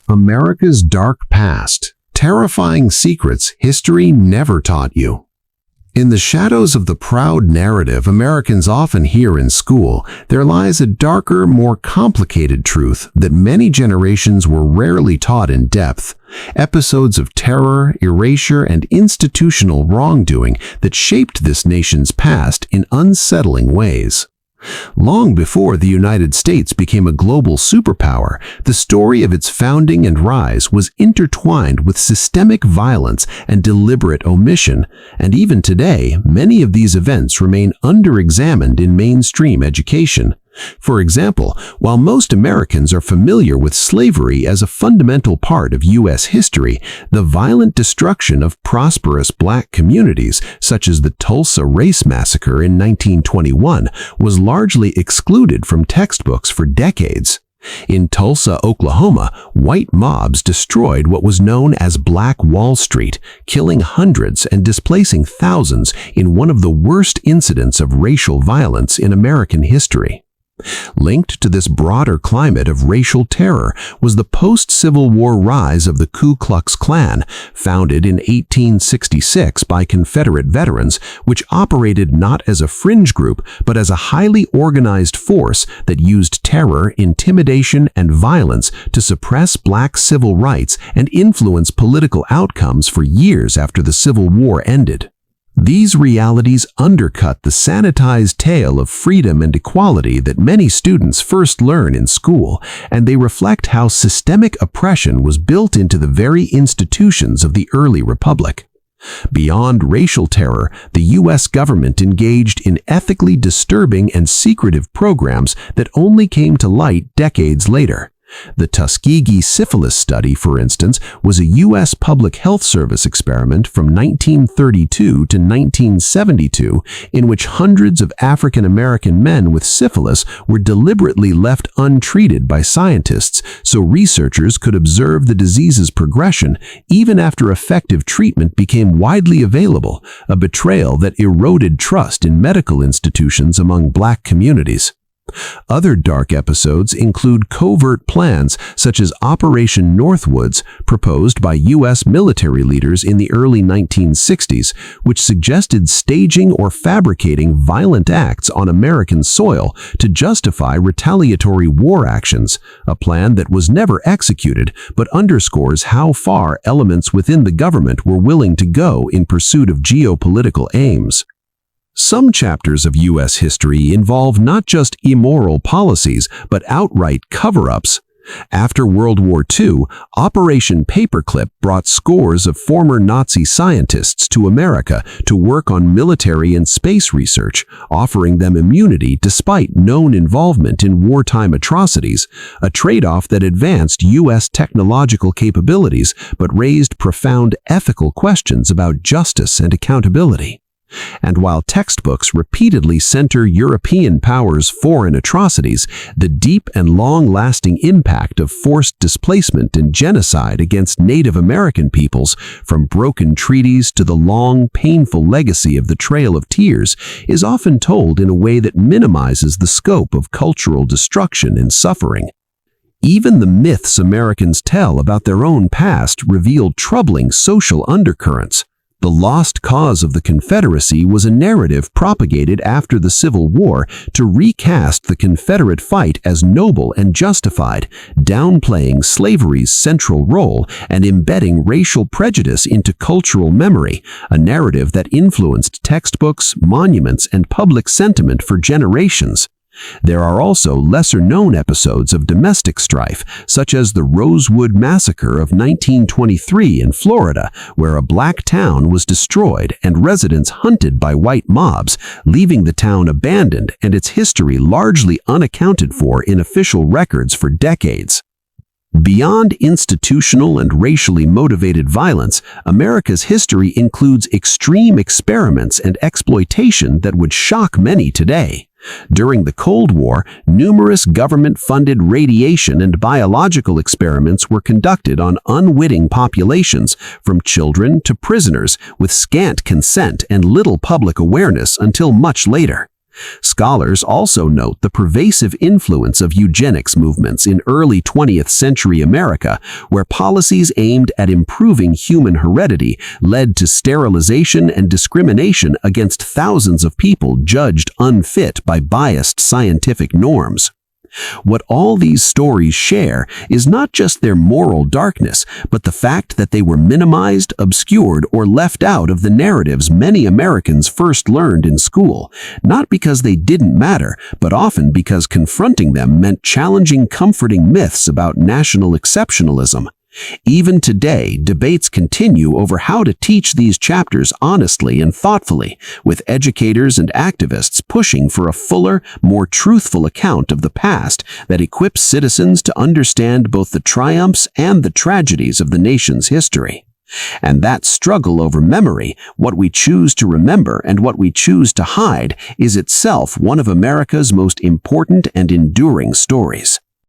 America's Dark Past. Terrifying secrets history never taught you. In the shadows of the proud narrative Americans often hear in school, there lies a darker, more complicated truth that many generations were rarely taught in depth. Episodes of terror, erasure, and institutional wrongdoing that shaped this nation's past in unsettling ways. Long before the United States became a global superpower, the story of its founding and rise was intertwined with systemic violence and deliberate omission, and even today, many of these events remain under-examined in mainstream education. For example, while most Americans are familiar with slavery as a fundamental part of U.S. history, the violent destruction of prosperous black communities, such as the Tulsa Race Massacre in 1921, was largely excluded from textbooks for decades. In Tulsa, Oklahoma, white mobs destroyed what was known as Black Wall Street, killing hundreds and displacing thousands in one of the worst incidents of racial violence in American history. Linked to this broader climate of racial terror was the post-Civil War rise of the Ku Klux Klan, founded in 1866 by Confederate veterans, which operated not as a fringe group but as a highly organized force that used terror, intimidation, and violence to suppress black civil rights and influence political outcomes for years after the Civil War ended. These realities undercut the sanitized tale of freedom and equality that many students first learn in school, and they reflect how systemic oppression was built into the very institutions of the early republic. Beyond racial terror, the U.S. government engaged in ethically disturbing and secretive programs that only came to light decades later. The Tuskegee syphilis study, for instance, was a U.S. Public Health Service experiment from 1932 to 1972 in which hundreds of African American men with syphilis were deliberately left untreated by scientists so researchers could observe the disease's progression even after effective treatment became widely available, a betrayal that eroded trust in medical institutions among black communities. Other dark episodes include covert plans such as Operation Northwoods, proposed by U.S. military leaders in the early 1960s, which suggested staging or fabricating violent acts on American soil to justify retaliatory war actions, a plan that was never executed but underscores how far elements within the government were willing to go in pursuit of geopolitical aims. Some chapters of U.S. history involve not just immoral policies, but outright cover-ups. After World War II, Operation Paperclip brought scores of former Nazi scientists to America to work on military and space research, offering them immunity despite known involvement in wartime atrocities, a trade-off that advanced U.S. technological capabilities but raised profound ethical questions about justice and accountability. And while textbooks repeatedly center European powers' foreign atrocities, the deep and long-lasting impact of forced displacement and genocide against Native American peoples, from broken treaties to the long, painful legacy of the Trail of Tears, is often told in a way that minimizes the scope of cultural destruction and suffering. Even the myths Americans tell about their own past reveal troubling social undercurrents. The lost cause of the Confederacy was a narrative propagated after the Civil War to recast the Confederate fight as noble and justified, downplaying slavery's central role and embedding racial prejudice into cultural memory, a narrative that influenced textbooks, monuments, and public sentiment for generations. There are also lesser-known episodes of domestic strife, such as the Rosewood Massacre of 1923 in Florida, where a black town was destroyed and residents hunted by white mobs, leaving the town abandoned and its history largely unaccounted for in official records for decades. Beyond institutional and racially motivated violence, America's history includes extreme experiments and exploitation that would shock many today. During the Cold War, numerous government-funded radiation and biological experiments were conducted on unwitting populations, from children to prisoners, with scant consent and little public awareness until much later. Scholars also note the pervasive influence of eugenics movements in early 20th century America, where policies aimed at improving human heredity led to sterilization and discrimination against thousands of people judged unfit by biased scientific norms. What all these stories share is not just their moral darkness, but the fact that they were minimized, obscured, or left out of the narratives many Americans first learned in school, not because they didn't matter, but often because confronting them meant challenging comforting myths about national exceptionalism. Even today, debates continue over how to teach these chapters honestly and thoughtfully, with educators and activists pushing for a fuller, more truthful account of the past that equips citizens to understand both the triumphs and the tragedies of the nation's history. And that struggle over memory, what we choose to remember and what we choose to hide, is itself one of America's most important and enduring stories.